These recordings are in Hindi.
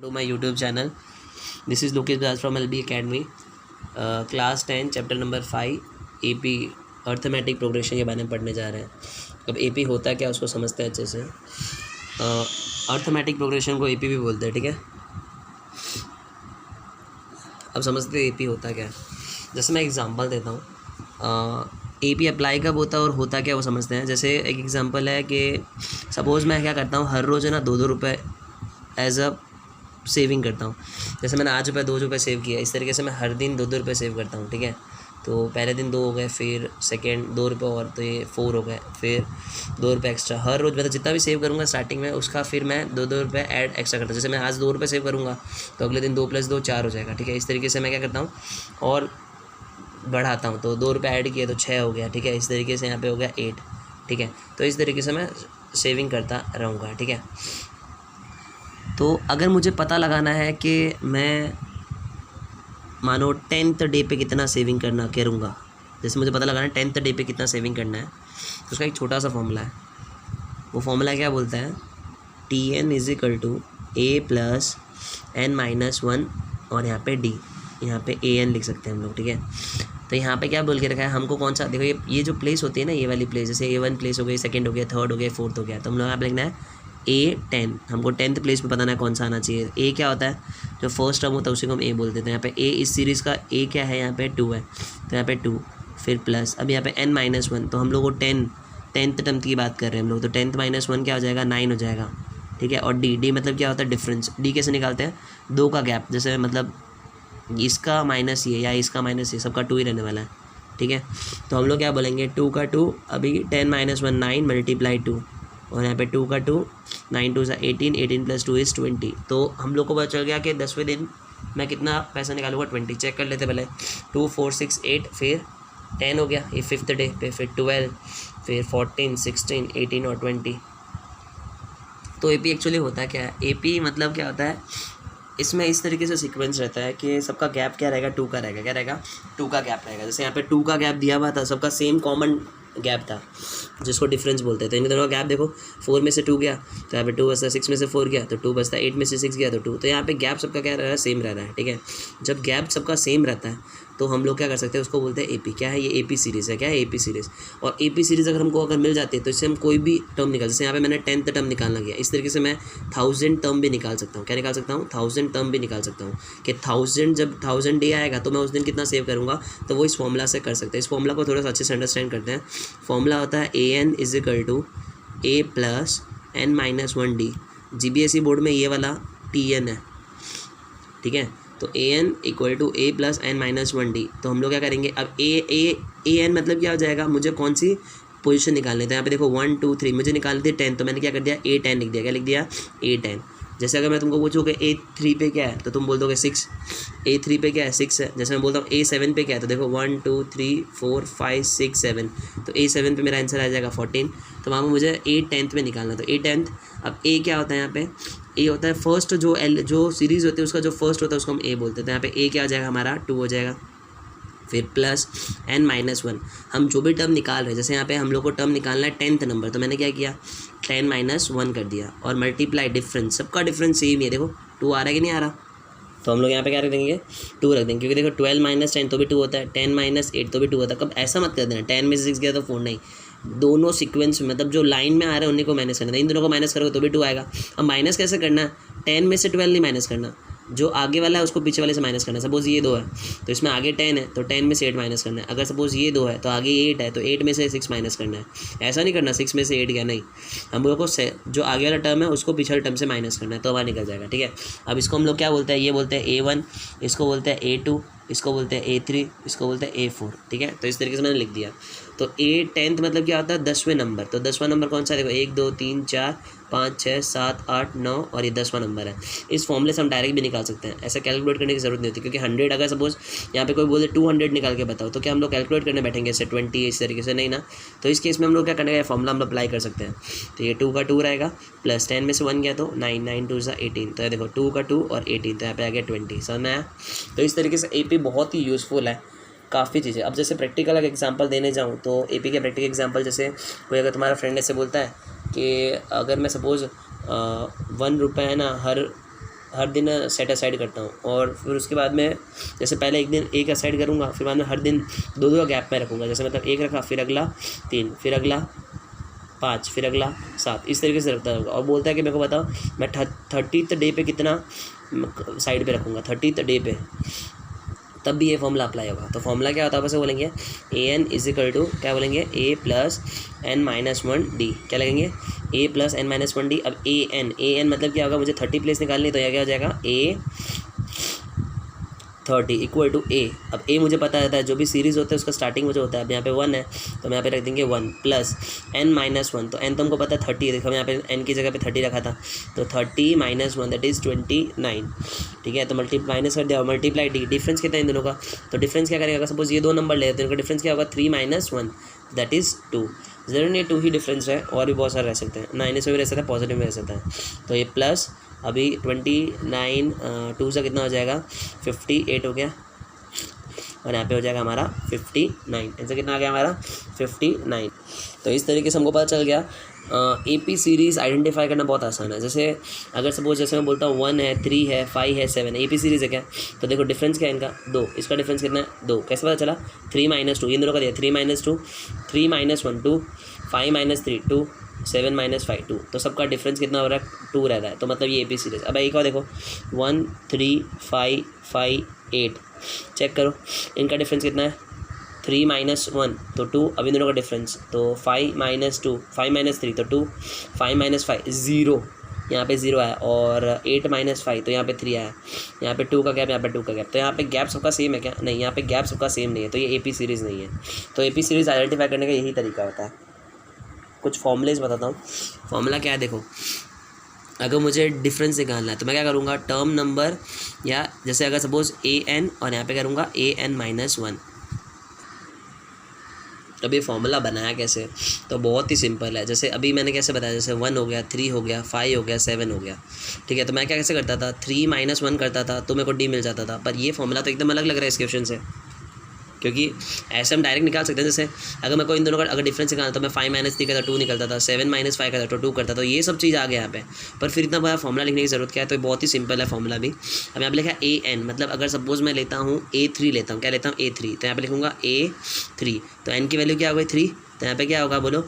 to my YouTube channel. This is Lokesh Bajaj from LB Academy. Class 10 chapter number 5 AP arithmetic progression के बारे में पढ़ने जा रहे हैं. अब AP होता क्या उसको समझते हैं अच्छे से. अर्थमेटिक प्रोग्रेशन को AP भी बोलते हैं, ठीक है. अब समझते हैं AP होता क्या है. जैसे मैं एग्जांपल देता हूँ. AP अप्लाई कब होता है और होता क्या वो समझते हैं. जैसे एक एग्जांपल है कि सपोज़ मैं क्या करता हूँ, हर रोज़ है ना 2-2 रुपये एज अ सेविंग करता हूँ. जैसे मैंने आज 2 रुपये सेव किया, इस तरीके से मैं हर दिन 2-2 रुपये सेव करता हूँ, ठीक है. तो पहले दिन 2 हो गए, फिर सेकेंड 2 रुपये और, तो ये 4 हो गए, फिर 2 रुपये एक्स्ट्रा हर रोज़. मतलब जितना भी सेव करूँगा स्टार्टिंग में उसका फिर मैं 2-2 रुपये ऐड एक्स्ट्रा करता हूँ. जैसे मैं आज 2 रुपये सेव करूँगा तो अगले दिन 2 + 2 4 हो जाएगा, ठीक है. इस तरीके से मैं क्या करता हूँ और बढ़ाता हूँ. तो 2 रुपये ऐड किए तो 6 हो गया, ठीक है. इस तरीके से यहाँ पे हो गया 8, ठीक है. तो इस तरीके से मैं सेविंग करता रहूँगा, ठीक है. तो अगर मुझे पता लगाना है कि मैं मानो 10th डे पे कितना सेविंग करना करूँगा, जैसे मुझे पता लगाना है 10th डे पे कितना सेविंग करना है, तो उसका एक छोटा सा फॉर्मूला है. वो फॉर्मूला क्या बोलता है, TN = A + n-1 और यहाँ पे D, यहाँ पे AN लिख सकते हैं हम लोग, ठीक है. तो यहाँ पे क्या बोल के रखा है हमको, कौन सा, देखो ये जो प्लेस होती है ना, ये वाली प्लेस, जैसे A1 प्लेस हो गई, सेकंड हो गया, थर्ड हो गया, फोर्थ हो गया, तो हम लोग यहाँ पे लिखना है A10. हमको 10th प्लेस पे बताना है कौन सा आना चाहिए. A क्या होता है, जो फर्स्ट टर्म होता है उसी को हम A बोल देते हैं. यहाँ पे A इस सीरीज़ का A क्या है, यहाँ पे 2 है, तो यहाँ पे 2, फिर प्लस, अब यहाँ पे n-1, तो हम लोग को 10th टर्म की बात कर रहे हैं हम लोग, तो 10th - 1 क्या हो जाएगा, 9 हो जाएगा, ठीक है. और D मतलब क्या होता है, डिफरेंस. D कैसे निकालते हैं, 2 का गैप, जैसे मतलब इसका माइनस ये या इसका माइनस ये, सबका 2 ही रहने वाला है, ठीक है. तो हम लोग क्या बोलेंगे, 2 का 2, अभी 10 - 1 9 × 2, और यहाँ पे 2 का 2, 9 × 2 = 18, 18 + 2 = 20. तो हम लोग को पता चल गया कि 10वें दिन मैं कितना पैसा निकालूंगा, 20. चेक कर लेते पहले. 2 4 6 8, फिर 10 हो गया ये 5th डे पे, फिर 12, फिर 14 16 18 और 20. तो AP एक्चुअली होता क्या है, AP मतलब क्या होता है, इसमें इस तरीके से सीक्वेंस रहता है कि सबका गैप क्या रहेगा, 2 का रहेगा. क्या रहेगा, 2 का गैप रहेगा. जैसे यहाँ पे 2 का गैप दिया हुआ था, सबका सेम कॉमन गैप था जिसको डिफरेंस बोलते थे. इन दोनों का गैप देखो, 4 में से 2 गया तो यहाँ पे 2 बचता, 6 में से 4 गया तो 2 बचता, 8 में से 6 गया तो 2. तो यहाँ पे गैप सबका क्या रह रहा है, सेम रह रहा है, ठीक है. जब गैप सबका सेम रहता है तो हम लोग क्या कर सकते हैं, उसको बोलते हैं AP. क्या है ये, AP सीरीज़ है. क्या है, AP सीरीज़. और AP सीरीज़ अगर मिल जाती है तो इससे हम कोई भी टर्म निकाल, जैसे यहाँ पे मैंने 10th टर्म निकालना गया, इस तरीके से मैं 1000 टर्म भी निकाल सकता हूँ. क्या निकाल सकता हूँ, 1000 टर्म भी निकाल सकता हूँ. कि 1000 जब 1000 डे आएगा तो मैं उस दिन कितना सेव करूँगा, तो वो इस फॉर्मूला से कर सकते हैं. इस फॉर्मूला को थोड़ा सा अच्छे से अंडरस्टैंड करते हैं. फॉर्मूला होता है AN = A + n-1 D. GBSE board में ये वाला TN है, ठीक है. तो AN = A + n-1 D. तो हम लोग क्या करेंगे, अब AN मतलब क्या हो जाएगा, मुझे कौन सी पोजीशन निकालनी है. तो यहाँ पे देखो 1 2 3 मुझे निकालनी थी 10, तो मैंने क्या कर दिया, A10 लिख दिया. क्या लिख दिया, A10. जैसे अगर मैं तुमको पूछूँ कि A3 पे क्या है तो तुम बोल दोगे 6. A3 पे क्या है, 6 है. जैसे मैं बोलता हूँ A7 पे क्या है, तो देखो 1 2 3 4 5 6 7, तो A7 पे मेरा आंसर आ जाएगा 14. तो वहाँ पर मुझे A10th में निकालना. तो A10th, अब A क्या होता है, यहाँ पे A होता है फर्स्ट, जो सीरीज़ होती है उसका जो फर्स्ट होता है उसको हम A बोलते हैं. तो यहाँ पे A क्या आ जाएगा हमारा, 2 हो जाएगा. फिर प्लस n-1, हम जो भी टर्म निकाल रहे हैं, जैसे यहाँ पे हम लोग को टर्म निकालना है 10th नंबर, तो मैंने क्या किया, 10 - 1 कर दिया, और मल्टीप्लाई डिफरेंस, सबका डिफरेंस सेम ही है. देखो 2 आ रहा है कि नहीं आ रहा, तो हम लोग यहाँ पे क्या रख देंगे, 2 रख देंगे. क्योंकि देखो 12 - 10 तो भी 2 होता है, 10 - 8 तो भी 2 होता है. कब ऐसा मत कर देना 10 में से 6 गया तो 4 नहीं, दोनों सीक्वेंस में, मतलब जो लाइन में आ रहे हैं उन्हीं को माइनस करना है. इन दोनों को माइनस करोगे तो भी 2 आएगा. अब माइनस कैसे करना है, 10 में से 12 नहीं माइनस करना, जो आगे वाला है उसको पीछे वाले से माइनस करना है. सपोज़ ये 2 है तो इसमें आगे 10 है, तो 10 में से 8 माइनस करना है. अगर सपोज़ ये 2 है तो आगे 8 है, तो 8 में से 6 माइनस करना है. ऐसा नहीं करना 6 में से 8 गया, नहीं, हम लोग को जो आगे वाला टर्म है उसको पिछले टर्म से माइनस करना है, तो हमारा निकल जाएगा, ठीक है. अब इसको हम लोग क्या बोलते हैं, ये बोलते हैं A1, इसको बोलते हैं A2, इसको बोलते हैं A3, इसको बोलते हैं A4, ठीक है. तो इस तरीके से मैंने लिख दिया. तो A10th मतलब क्या होता है, 10वें नंबर. तो 10वां नंबर कौन सा है, देखो 1 2 3 4 5 6 7 8 9 और ये 10वां नंबर है. इस फॉर्मूले से हम डायरेक्ट भी निकाल सकते हैं, ऐसा कैलकुलेट करने की जरूरत नहीं होती. क्योंकि 100 अगर सपोज यहाँ पे कोई बोले 200 निकाल के बताओ, तो क्या हम लोग कैलकुलेट करने बैठेंगे इससे 20 इस तरीके से, नहीं ना. तो इस केस में हम लोग क्या करने का, फॉर्मूला हम अप्लाई कर सकते हैं. तो ये 2 का 2 रहेगा, प्लस 10 में से 1 गया तो 9 9 2 = 18. तो देखो 2 का 2 और 18, तो यहाँ पे आ गया 20. समझ में आया. तो इस तरीके से AP बहुत ही यूज़फुल है, काफ़ी चीज़ें. अब जैसे प्रैक्टिकल का एग्जांपल देने जाऊँ तो AP के प्रैक्टिकल एग्जांपल, जैसे कोई अगर तुम्हारा फ्रेंड ऐसे बोलता है कि अगर मैं सपोज़ 1 रुपये है ना हर दिन सेट असाइड करता हूँ, और फिर उसके बाद में जैसे पहले एक दिन एक असाइड करूँगा, फिर बाद में हर दिन 2 का गैप में रखूँगा। जैसे मतलब एक रखा, फिर अगला 3, फिर अगला 5, फिर अगला 7, इस तरीके से रखता होगा। और बोलता है कि मेरे को बताओ मैं 30th डे पे कितना साइड पे रखूँगा, 30th डे पे, तब भी ये फॉर्मूला अप्लाई होगा। तो फॉर्मूला क्या होता है, वैसे बोलेंगे an इजिकल टू क्या बोलेंगे a प्लस n-1d, क्या लगेंगे a प्लस n-1d। अब an मतलब क्या होगा, मुझे 30 प्लेस निकालनी, तो यह क्या हो जाएगा a 30 इक्वल टू a। अब a मुझे पता रहता है, जो भी सीरीज़ होता है उसका स्टार्टिंग मुझे होता है। अब यहाँ पे 1 है तो मैं यहाँ पे रख देंगे 1 प्लस n-1, तो n तो हमको पता है 30 है, देखो मैं यहाँ पे n की जगह पे 30 रखा था, तो 30 - 1 दैट इज़ 29, ठीक है। तो माइनस कर दिया, मल्टीप्लाई डी, डिफरेंस कितना है इन दोनों का, तो डिफरेंस क्या करेगा, सपोज ये 2 नंबर ले तो इनका डिफरेंस क्या होगा 3 - 1 दैट इज़ 2। ज़रूर नहीं 2 ही डिफरेंस है, और भी बहुत सारे रह सकते हैं, माइनस में भी रह सकता है, पॉजिटिव में रह सकता है। तो ये प्लस अभी 29 2 से कितना हो जाएगा 58 हो गया, और यहाँ पे हो जाएगा हमारा 59, ऐसे कितना आ गया हमारा 59। तो इस तरीके से हमको पता चल गया AP सीरीज़ आइडेंटिफाई करना बहुत आसान है। जैसे अगर सपोज जैसे मैं बोलता हूँ 1 है, 3 है, 5 है, 7 AP सीरीज़ है क्या, तो देखो डिफरेंस क्या है इनका 2, इसका डिफरेंस कितना है 2, कैसे पता चला 3 - 2, इन दोनों का दिया 3 - 2, 3 - 1 2, 5 - 3 2, 7 - 5 2, तो सबका डिफरेंस कितना हो रहा है 2 रह रहा है। तो मतलब ये AP सीरीज़। अब एक और देखो 1 3 5 5 8, चेक करो इनका डिफरेंस कितना है 3 - 1 तो 2, अब इन दोनों का डिफरेंस तो 5 - 2 5 - 3 तो 2, 5 - 5 0, यहाँ पे 0 आया, और 8 - 5 तो यहाँ पे 3 आया, यहाँ पे 2 का गैप, यहाँ पे 2 का गैप, तो यहाँ पे गैप सबका सेम है क्या, नहीं यहाँ पे गैप सबका सेम नहीं है, तो ये AP सीरीज़ नहीं है। तो AP सीरीज़ आइडेंटिफाई करने का यही तरीका होता है। कुछ फॉर्मूलेज बताता हूँ। फॉर्मूला क्या है, देखो अगर मुझे डिफरेंस निकालना है तो मैं क्या करूँगा, टर्म नंबर, या जैसे अगर सपोज an और यहाँ पे करूँगा an-1। अब ये फॉर्मूला बनाया कैसे, तो बहुत ही सिंपल है। जैसे अभी मैंने कैसे बताया, जैसे 1 हो गया, 3 हो गया, 5 हो गया, 7 हो गया, ठीक है। तो मैं क्या कैसे करता था, 3 - 1 करता था तो मेरे को d मिल जाता था। पर ये फॉर्मूला तो एकदम अलग लग रहा है इस क्वेश्चन से, क्योंकि ऐसे हम डायरेक्ट निकाल सकते हैं। जैसे अगर मैं कोई इन दोनों का अगर डिफरेंस निकालता तो मैं 5 - 3 करता 2 निकलता था, 7 - 5 करता तो 2 करता, तो ये सब चीज़ आ गया यहाँ पे। पर फिर इतना बड़ा फॉर्मूला लिखने की ज़रूरत क्या है, तो बहुत ही सिंपल है फॉर्मूला भी। अब यहाँ पे लिखा है an, मतलब अगर सपोज मैं लेता हूँ A3 लेता हूँ, क्या लेता हूँ A3, तो यहाँ पे लिखूँगा A3, तो n की वैल्यू क्या हो गई 3, तो यहाँ पे क्या होगा बोलो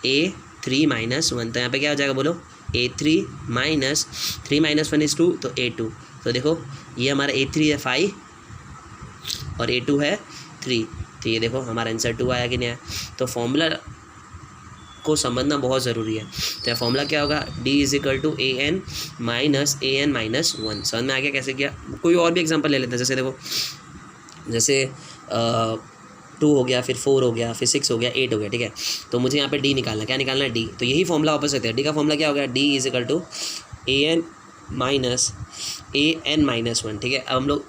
A3 - 1, तो यहाँ पे क्या हो जाएगा बोलो A3 - 3 - 1 इज़ 2, तो A2। तो देखो ये हमारा A3 है 5 और A2 है 3, तो ये देखो हमारा आंसर 2 आया कि नहीं आया। तो फॉर्मूला को समझना बहुत ज़रूरी है। तो फॉर्मूला क्या होगा, D = an - an-1। समझ में आ गया कैसे किया। कोई और भी एग्जांपल ले लेते हैं। जैसे देखो, जैसे 2 हो गया, फिर 4 हो गया, फिर 6 हो गया, 8 हो गया, ठीक है। तो मुझे यहाँ पे D निकालना है, क्या निकालना है D, तो यही फॉर्मूला वापस रहता है। D का फॉर्मूला क्या हो गया, D = an - an-1, ठीक है। अब हम लोग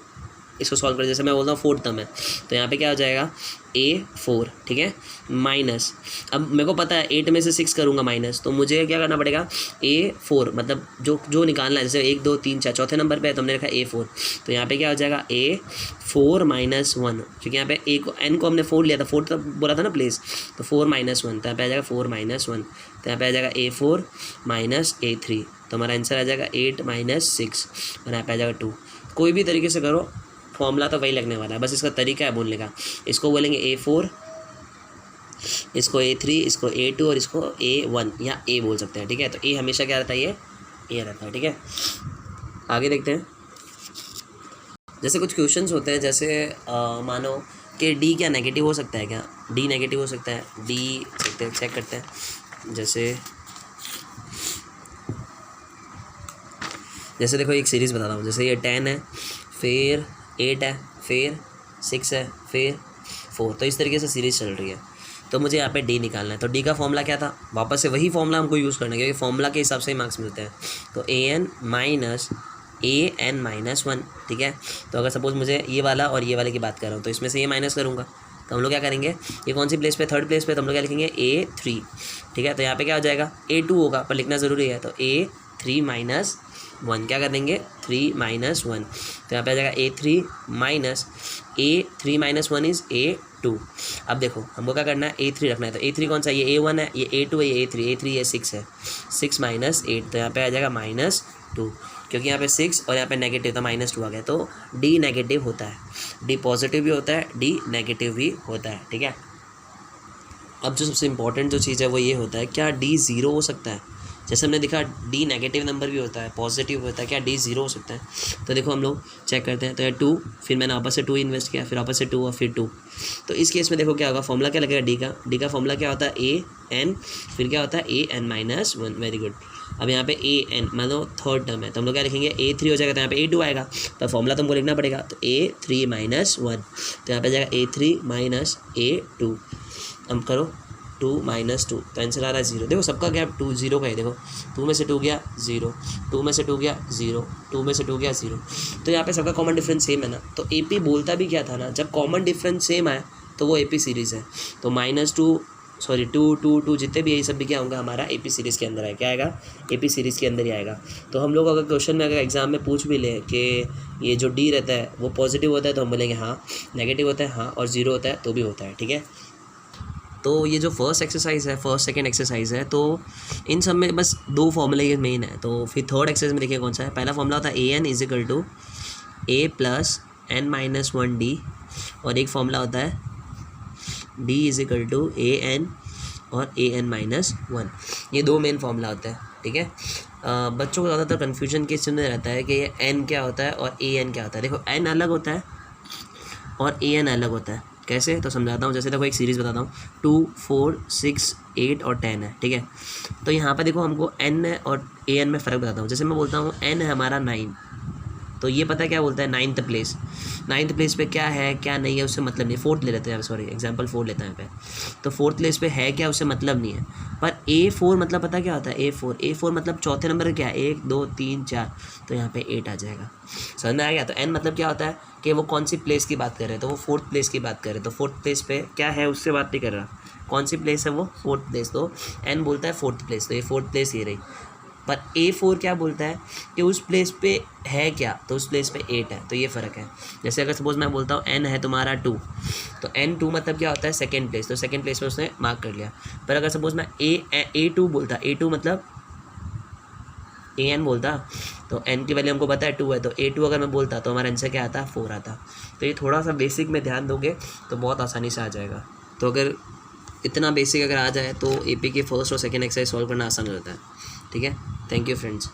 इसको सॉल्व करें। जैसे मैं बोलता हूँ 4 टर्म है, तो यहाँ पे क्या हो जाएगा A4, ठीक है, माइनस, अब मेरे को पता है 8 में से 6 करूँगा माइनस, तो मुझे क्या करना पड़ेगा A4, मतलब जो निकालना है, जैसे 1 2 3 4 चौथे नंबर पे है तो हमने रखा A4, तो यहाँ पे क्या हो जाएगा A4 - 1, क्योंकि यहाँ पे n को हमने 4 लिया था, 4 तो बोला था ना प्लेस, तो 4 - 1, तो यहाँ पे आ जाएगा 4 - 1, तो यहाँ पे आ जाएगा A4 - A3, तो हमारा आंसर आ जाएगा 8 - 6, और यहाँ पे आ जाएगा 2। कोई भी तरीके से करो, फॉर्मूला तो वही लगने वाला है, बस इसका तरीका है बोलने का। इसको बोलेंगे A4, इसको A3, इसको A2 और इसको A1 या A बोल सकते हैं, ठीक है। तो A हमेशा क्या रहता है, ये A रहता है, ठीक है। आगे देखते हैं। जैसे कुछ क्वेश्चंस होते हैं, जैसे मानो कि D क्या नेगेटिव हो सकता है, क्या D नेगेटिव हो सकता है, D सकते हैं, चेक करते हैं। जैसे देखो एक सीरीज़ बताता हूँ, जैसे ये 10 है, फिर 8 है, फिर 6 है, फिर 4, तो इस तरीके से सीरीज़ चल रही है। तो मुझे यहाँ पे D निकालना है, तो D का फॉर्मूला क्या था, वापस से वही फॉर्मूला हमको यूज़ करना है, क्योंकि फॉर्मूला के हिसाब से ही मार्क्स मिलते हैं। तो an - an-1, ठीक है। तो अगर सपोज मुझे ये वाला और ये वाले की बात कर रहा हूँ, तो इसमें से ये माइनस करूँगा, तो हम लोग क्या करेंगे, ये कौन सी प्लेस पे, थर्ड प्लेस पे, तो हम लोग क्या लिखेंगे A3, ठीक है। तो यहाँ पे क्या हो जाएगा A2 होगा, पर लिखना ज़रूरी है, तो A3 - 1 क्या कर देंगे 3 - 1, तो यहाँ पे आ जाएगा A3 - 1 इज़ A2। अब देखो हमको क्या करना है, A3 रखना है, तो A3 कौन सा, ये A1 है, ये A2 है, ये A3 है 6 है, 6 - 8, तो यहाँ पे आ जाएगा -2, क्योंकि यहाँ पे 6 और यहाँ पे नेगेटिव था, -2 आ गया, तो डी नेगेटिव होता है, डी पॉजिटिव भी होता है, डी नेगेटिव भी होता है, ठीक है। अब जो सबसे इंपॉर्टेंट जो चीज़ है वो ये होता है, क्या डी ज़ीरो हो सकता है? जैसे हमने देखा डी नेगेटिव नंबर भी होता है, पॉजिटिव होता है, क्या डी ज़ीरो हो सकता है? तो देखो हम लोग चेक करते हैं। तो ये 2, फिर मैंने वापस से 2 इन्वेस्ट किया, फिर वापस से 2 और फिर 2। तो इस केस में देखो क्या होगा, फॉर्मूला क्या लगेगा डी का फॉर्मूला क्या होता है, ए एन, फिर क्या होता है a(n-1). Very good. अब यहाँ पे a(n) मान लो थर्ड टर्म है, तो हम लोग क्या लिखेंगे, a3 हो जाएगा, तो यहाँ पे a2 आएगा, तो फॉर्मूला तुमको लिखना पड़ेगा, तो a3-1, तो यहाँ पे जाएगा a3 - a2। अब करो 2 - 2, तो आंसर आ रहा है 0। देखो सबका गैप 2 0 का है, देखो 2 में से 2 गया 0, 2 में से 2 गया 0, 2 में से 2 गया 0, तो यहाँ पे सबका कॉमन डिफरेंस सेम है ना। तो AP बोलता भी क्या था ना, जब कॉमन डिफरेंस सेम आए तो वो AP सीरीज़ है। तो -2 जितने भी यही सब भी क्या होगा, हमारा AP सीरीज़ के अंदर है, क्या आएगा, AP सीरीज़ के अंदर ही आएगा। तो हम लोग अगर क्वेश्चन में अगर एग्जाम में पूछ भी लें कि ये जो D रहता है वो पॉजिटिव होता है तो हम बोलेंगे हाँ, नेगेटिव होता है हाँ, और 0 होता है तो भी होता है, ठीक है। तो ये जो फर्स्ट एक्सरसाइज है, फर्स्ट सेकंड एक्सरसाइज है, तो इन सब में बस 2 फॉर्मूले ये मेन है। तो फिर थर्ड एक्सरसाइज में देखिए कौन सा है। पहला फॉर्मूला होता है AN = A + n-1D, और एक फॉर्मूला होता है D = AN और AN-1। ये 2 मेन फॉर्मूला होता है, ठीक है। बच्चों को ज़्यादातर कन्फ्यूजन किस चीज़ में रहता है कि ये N क्या होता है और AN क्या होता है। देखो N अलग होता है और AN अलग होता है। कैसे, तो समझाता हूँ। जैसे देखो एक सीरीज़ बताता हूँ, 2 4 6 8 और 10 है, ठीक है। तो यहाँ पे देखो हमको N और AN में फ़र्क बताता हूँ। जैसे मैं बोलता हूँ N है हमारा 9, तो ये पता है क्या बोलता है, 9th प्लेस। 9th प्लेस पे क्या है क्या नहीं है उससे मतलब नहीं, 4th ले लेते हैं, सॉरी एग्जांपल 4 लेते हैं यहाँ पे। तो 4th प्लेस पे है क्या उससे मतलब नहीं है, पर A4 मतलब पता क्या होता है, A4 मतलब चौथे नंबर क्या है, 1 2 3 4, तो यहाँ पे 8 आ जाएगा। समझ में आ गया। तो N मतलब क्या होता है कि वो कौन सी प्लेस की बात कर रहे हैं, तो वो 4th प्लेस की बात कर रहे हैं। तो 4th प्लेस पे क्या है उससे बात नहीं कर रहा, कौन सी प्लेस है वो 4th प्लेस, तो N बोलता है 4th प्लेस, तो ये 4th प्लेस ये रही। पर A4 क्या बोलता है कि उस प्लेस पे है क्या, तो उस प्लेस पे 8 है, तो ये फ़र्क है। जैसे अगर सपोज मैं बोलता हूँ N है तुम्हारा 2, तो N2 मतलब क्या होता है, सेकंड प्लेस, तो सेकंड प्लेस पे उसने मार्क कर लिया। पर अगर सपोज मैं A2 बोलता, A2 मतलब AN बोलता, तो N की वैल्यू हमको पता है 2 है, तो A2 अगर मैं बोलता तो हमारा आंसर क्या आता, 4 आता। तो ये थोड़ा सा बेसिक में ध्यान दोगे तो बहुत आसानी से आ जाएगा। तो अगर इतना बेसिक अगर आ जाए तो AP के फर्स्ट और सेकंड एक्सरसाइज सॉल्व करना आसान हो जाता है, ठीक है। Thank you friends.